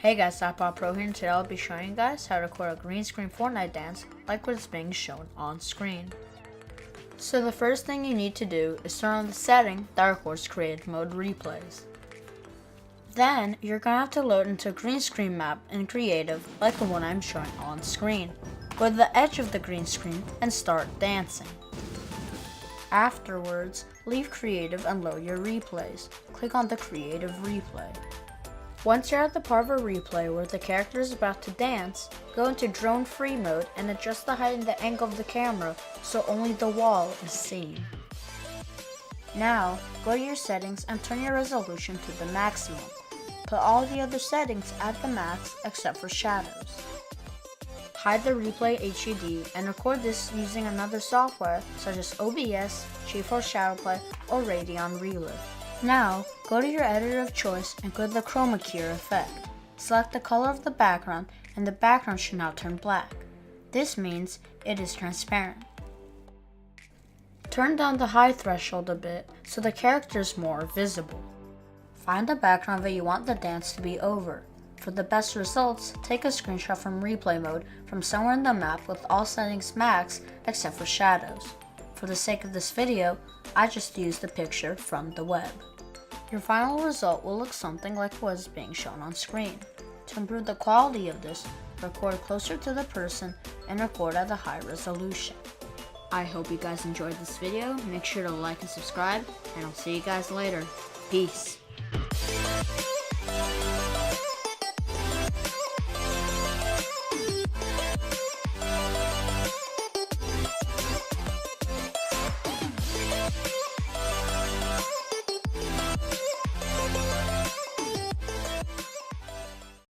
Hey guys, iPod Pro here, and today I'll be showing you guys how to record a green screen Fortnite dance like what's being shown on screen. So the first thing you need to do is turn on the setting that records creative mode replays. Then you're going to have to load into a green screen map in creative like the one I'm showing on screen. Go to the edge of the green screen and start dancing. Afterwards, leave creative and load your replays. Click on the creative replay. Once you're at the part of a replay where the character is about to dance, go into drone free mode and adjust the height and the angle of the camera so only the wall is seen. Now, go to your settings and turn your resolution to the maximum. Put all the other settings at the max except for shadows. Hide the replay HUD and record this using another software such as OBS, GeForce Shadowplay, or Radeon Relive. Now, go to your editor of choice and go to the chroma key effect. Select the color of the background and the background should now turn black. This means it is transparent. Turn down the high threshold a bit so the character is more visible. Find the background that you want the dance to be over. For the best results, take a screenshot from replay mode from somewhere in the map with all settings max except for shadows. For the sake of this video, I just used the picture from the web. Your final result will look something like what is being shown on screen. To improve the quality of this, record closer to the person and record at a high resolution. I hope you guys enjoyed this video. Make sure to like and subscribe, and I'll see you guys later. Peace.